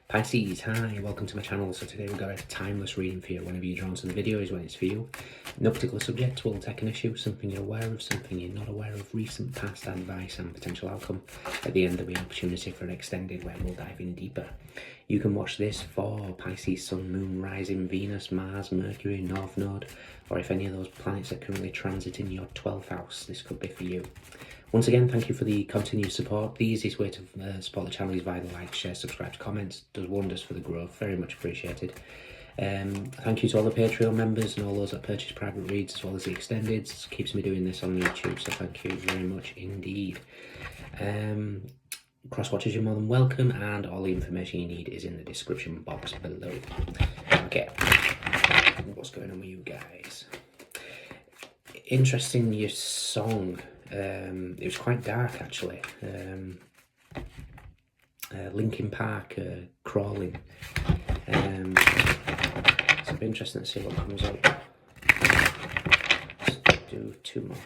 Pisces, hi, welcome to my channel. So today we've got a timeless reading for you. Whenever you're drawn to the video is when it's for you. No particular subject, we'll take an issue, something you're aware of, something you're not aware of, recent past advice and potential outcome. At the end there'll be an opportunity for an extended where we'll dive in deeper. You can watch this for Pisces, Sun, Moon, Rising, Venus, Mars, Mercury, North Node, or if any of those planets are currently transiting your 12th house, this could be for you. Once again, thank you for the continued support. The easiest way to support the channel is via the like, share, subscribe, comments. Does wonders for the growth. Very much appreciated. Thank you to all the Patreon members and all those that purchase private reads as well as the extendeds. Keeps me doing this on YouTube, so thank you very much indeed. Cross watchers, you're more than welcome, and all the information you need is in the description box below. Okay, what's going on with you guys? Interesting, your song. It was quite dark actually. Linkin Park, Crawling. So it'll be interesting to see what comes up. Let's do two more.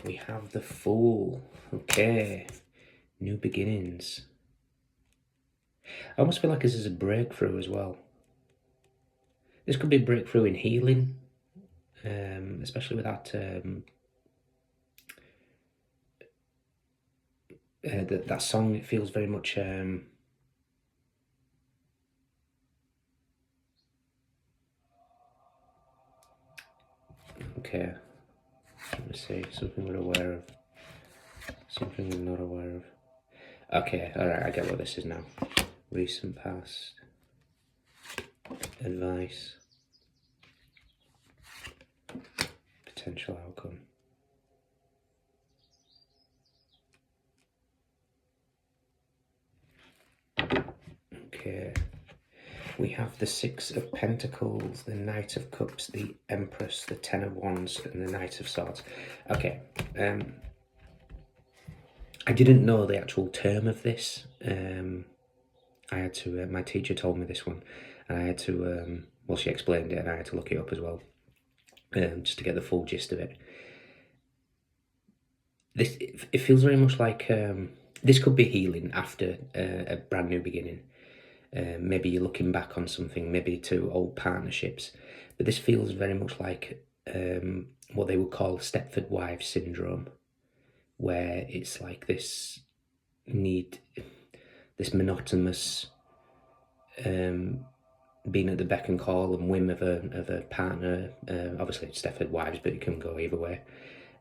We have the Fool. Okay, new beginnings. I almost feel like this is a breakthrough as well. This could be a breakthrough in healing, especially with that that song. It feels very much okay. Let me see, something we're aware of, something we're not aware of. Okay, alright, I get what this is now. Recent past, advice, potential outcome. Okay, we have the Six of Pentacles, the Knight of Cups, the Empress, the Ten of Wands, and the Knight of Swords. Okay, I didn't know the actual term of this. I had to, my teacher told me this one, and I had to, well, she explained it and I had to look it up as well, just to get the full gist of it. It feels very much like, this could be healing after a brand new beginning. Maybe you're looking back on something, maybe to old partnerships, but this feels very much like what they would call Stepford Wives syndrome, where it's like this need, this monotonous being at the beck and call and whim of a partner. Obviously it's Stepford Wives, but it can go either way.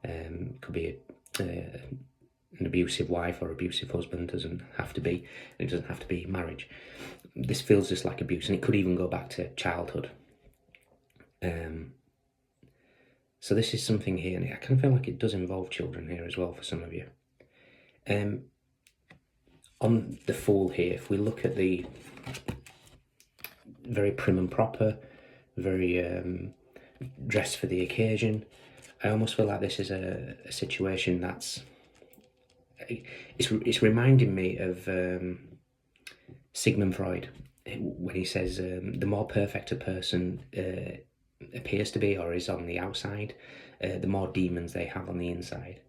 Could be an abusive wife or abusive husband, doesn't have to be, and it doesn't have to be marriage. This feels just like abuse, and it could even go back to childhood. So this is something here, and I kind of feel like it does involve children here as well for some of you. On the Fool here, if we look at the very prim and proper, very dressed for the occasion, I almost feel like this is a situation that's, it's reminding me of Sigmund Freud, when he says the more perfect a person appears to be or is on the outside, the more demons they have on the inside.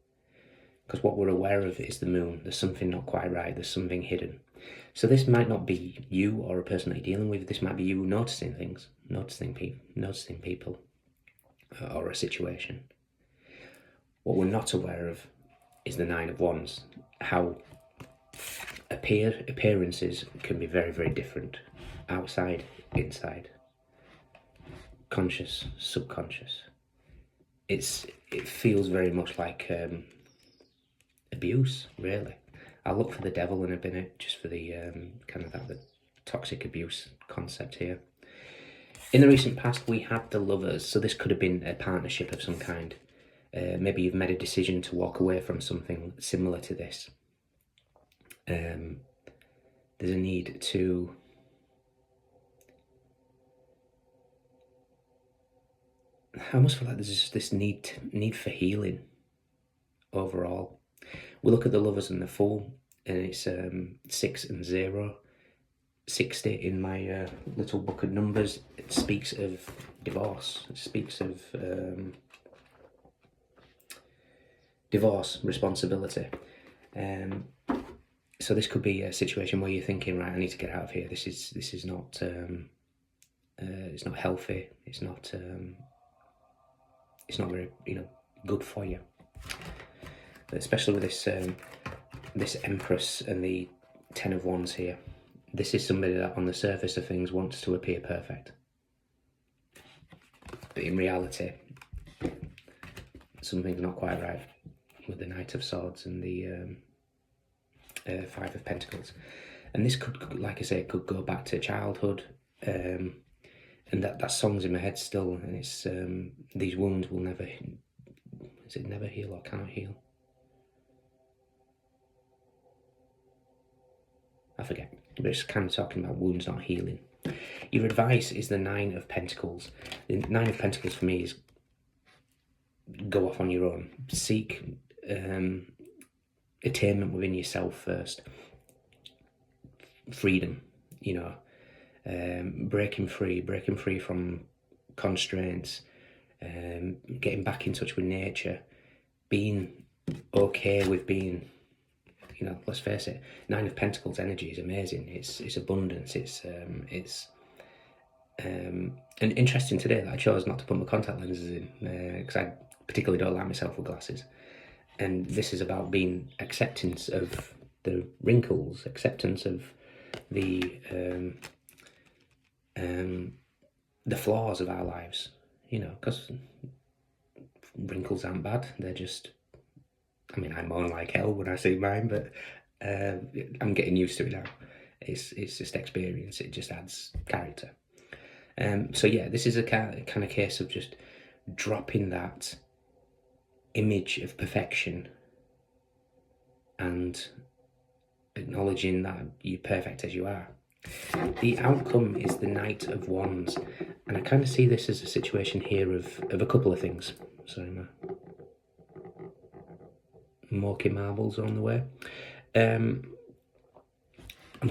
Because what we're aware of is the moon. There's something not quite right, there's something hidden. So this might not be you or a person that you're dealing with, this might be you noticing things, noticing people or a situation. What we're not aware of is the Nine of Wands, how appearances can be very, very different. Outside, inside, conscious, subconscious. It feels very much like abuse, really. I'll look for the devil in a minute, just for the kind of the toxic abuse concept here. In the recent past, we had the Lovers, so this could have been a partnership of some kind. Maybe you've made a decision to walk away from something similar to this. There's a need to I almost feel like there's just this need for healing overall. We look at the Lovers and the Fool, and it's 6 and 0. 60 in my little book of numbers. It speaks of divorce. It speaks of divorce, responsibility. So this could be a situation where you're thinking, right, I need to get out of here. This is not it's not healthy. It's not very good for you. But especially with this this Empress and the Ten of Wands here. This is somebody that on the surface of things wants to appear perfect. But in reality, something's not quite right with the Knight of Swords and the Five of Pentacles. And this could, like I say, it could go back to childhood. And that song's in my head still. And it's, these wounds will never, is it never heal or cannot heal? I forget. But it's kind of talking about wounds not healing. Your advice is the Nine of Pentacles. The Nine of Pentacles for me is go off on your own. Seek attainment within yourself first. Freedom, breaking free from constraints, getting back in touch with nature, being okay with being, let's face it, Nine of Pentacles energy is amazing. It's abundance. And interesting today that I chose not to put my contact lenses in because I particularly don't like myself with glasses. And this is about being acceptance of the wrinkles, acceptance of the flaws of our lives, because wrinkles aren't bad. They're just, I moan like hell when I see mine, but I'm getting used to it now. It's just experience. It just adds character. So yeah, this is a kind of case of just dropping that image of perfection and acknowledging that you're perfect as you are. The outcome is the Knight of Wands, and I kind of see this as a situation here of a couple of things. Sorry, my Morky marbles on the way. I'm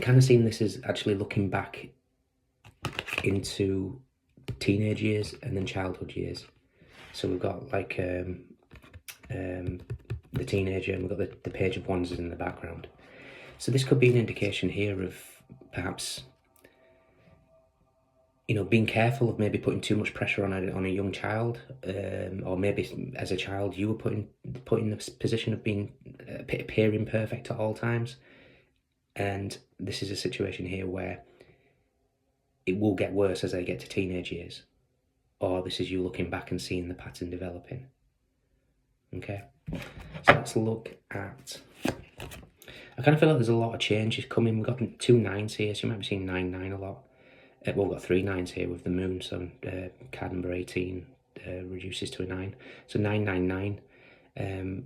kind of seeing this as actually looking back into teenage years and then childhood years. So we've got like the teenager, and we've got the Page of Wands in the background. So this could be an indication here of perhaps, being careful of maybe putting too much pressure on a young child, or maybe as a child you were put in the position of being appearing perfect at all times. And this is a situation here where it will get worse as they get to teenage years, or this is you looking back and seeing the pattern developing. Okay, so let's look at, I kind of feel like there's a lot of changes coming. We've got 2 9s here, so you might be seeing 9-9 a lot. Well, we've got 3 9s here with the moon, so card number 18 reduces to a 9. So 999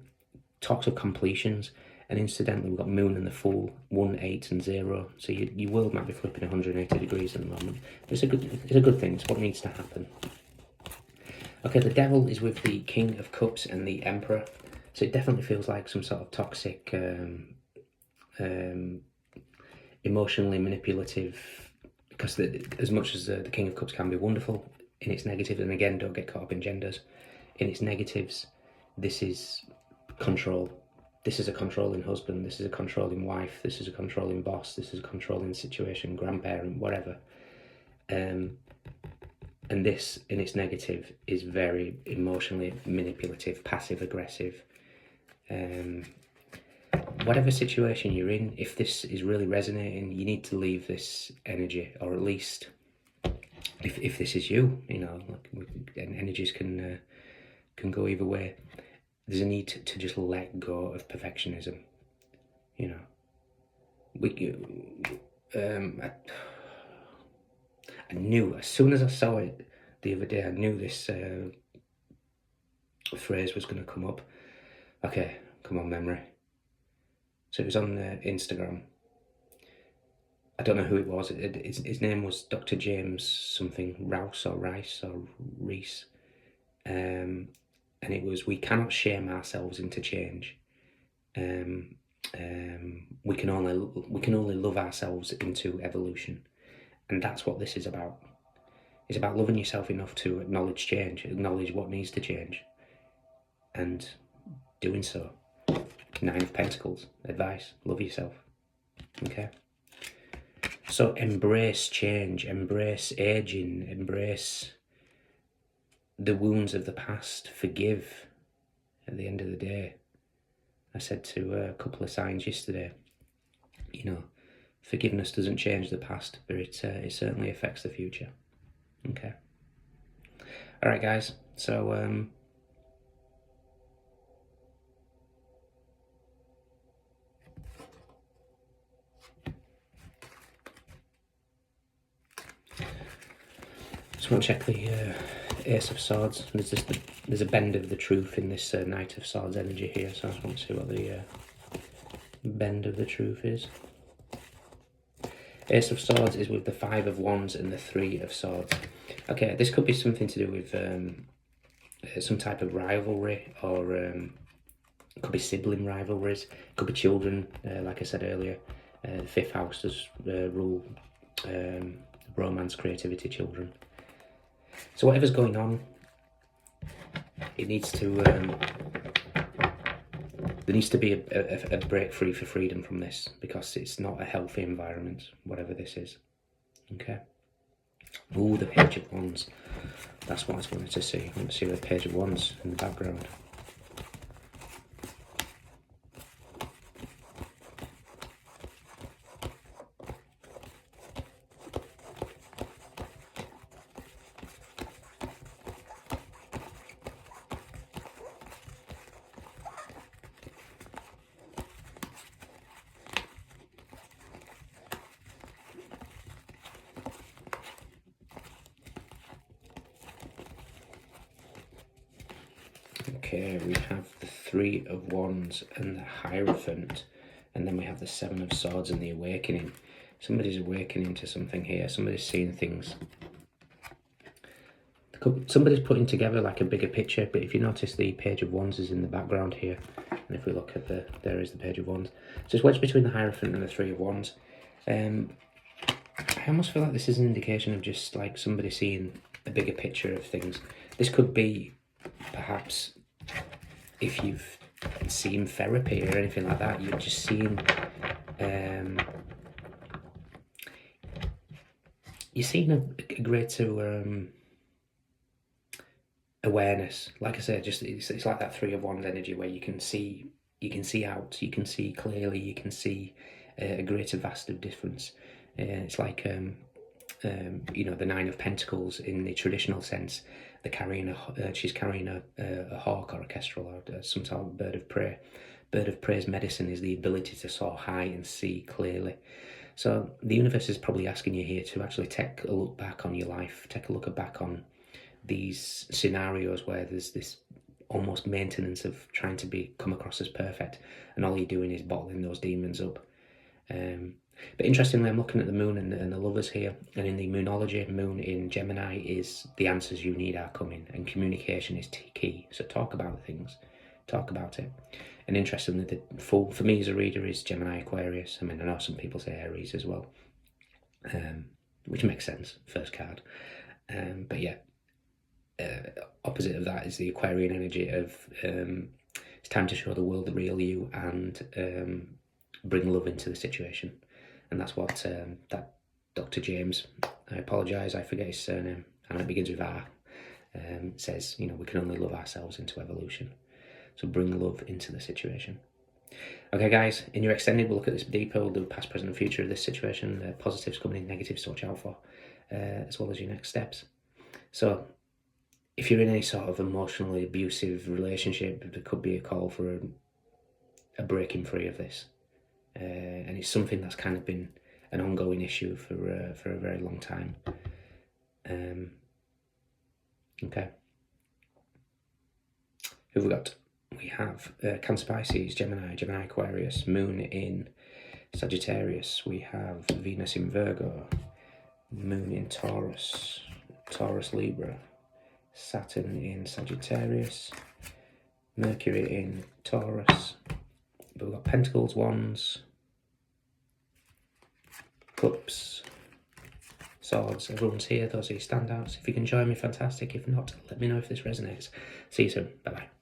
talks of completions, and incidentally we've got moon and the Fool, 1, 8 and 0. So your world might be flipping 180 degrees at the moment. But it's a good thing. It's what needs to happen. Okay, the Devil is with the King of Cups and the Emperor. So it definitely feels like some sort of toxic, emotionally manipulative, because as much as the King of Cups can be wonderful in its negatives, and again, don't get caught up in genders, in its negatives, this is control. This is a controlling husband, this is a controlling wife, this is a controlling boss, this is a controlling situation, grandparent, whatever. And this, in its negative, is very emotionally manipulative, passive-aggressive. Whatever situation you're in, if this is really resonating, you need to leave this energy, or at least, if this is you, energies can go either way. There's a need to just let go of perfectionism. I knew, as soon as I saw it the other day, I knew this phrase was going to come up. Okay, come on, memory. So it was on Instagram. I don't know who it was. His name was Dr. James something, Rouse or Rice or Reese. And it was, we cannot shame ourselves into change. We can only love ourselves into evolution. And that's what this is about. It's about loving yourself enough to acknowledge change, acknowledge what needs to change, and doing so. Nine of Pentacles, advice, love yourself. Okay? So embrace change, embrace aging, embrace the wounds of the past, forgive at the end of the day. I said to a couple of signs yesterday, you know, forgiveness doesn't change the past, but it certainly affects the future. Okay. All right, guys. So just want to check the Ace of Swords. There's a bend of the truth in this Knight of Swords energy here, so I just want to see what the bend of the truth is. Ace of Swords is with the Five of Wands and the Three of Swords. Okay, this could be something to do with some type of rivalry, or it could be sibling rivalries, it could be children, like I said earlier. The fifth house does rule romance, creativity, children. So whatever's going on, it needs to there needs to be a break free for freedom from this, because it's not a healthy environment, whatever this is. Okay. Ooh, the Page of Wands. That's what I wanted to see. I want to see the Page of Wands in the background. Okay, we have the Three of Wands and the Hierophant, and then we have the Seven of Swords and the Awakening. Somebody's awakening to something here. Somebody's seeing things. Somebody's putting together like a bigger picture, but if you notice, the Page of Wands is in the background here. And if we look at there is the Page of Wands. So it's wedged between the Hierophant and the Three of Wands. I almost feel like this is an indication of just like somebody seeing a bigger picture of things. This could be perhaps, if you've seen therapy or anything like that, you're just seeing you're seeing a greater awareness. Like I said, just it's like that Three of Wands energy, where you can see out, you can see clearly, you can see a greater vast of difference. It's like you know, the Nine of Pentacles in the traditional sense. They're carrying she's carrying a hawk or a kestrel, or some sort of bird of prey. Bird of prey's medicine is the ability to soar high and see clearly. So the universe is probably asking you here to actually take a look back on your life, take a look back on these scenarios where there's this almost maintenance of trying to come across as perfect, and all you're doing is bottling those demons up. But interestingly, I'm looking at the moon and the lovers here, and in the moonology, moon in Gemini is the answers you need are coming, and communication is key. So talk about things, talk about it. And interestingly, the full for me as a reader is Gemini, Aquarius. I mean, I know some people say Aries as well, which makes sense, first card. But yeah, opposite of that is the Aquarian energy of it's time to show the world the real you, and bring love into the situation. And that's what that Dr. James, I apologise, I forget his surname, and it begins with R, says, you know, we can only love ourselves into evolution. So bring love into the situation. Okay, guys, in your extended, we'll look at this deeper. We'll do past, present, and future of this situation, positives coming in, negatives to watch out for, as well as your next steps. So if you're in any sort of emotionally abusive relationship, there could be a call for a breaking free of this. And it's something that's kind of been an ongoing issue for a very long time. Okay. Who have we got? We have Cancer, Pisces, Gemini, Aquarius, Moon in Sagittarius. We have Venus in Virgo, Moon in Taurus, Libra, Saturn in Sagittarius, Mercury in Taurus. But we've got Pentacles, Wands, Cups, Swords. Everyone's here. Those are your standouts. If you can join me, fantastic. If not, let me know if this resonates. See you soon. Bye-bye.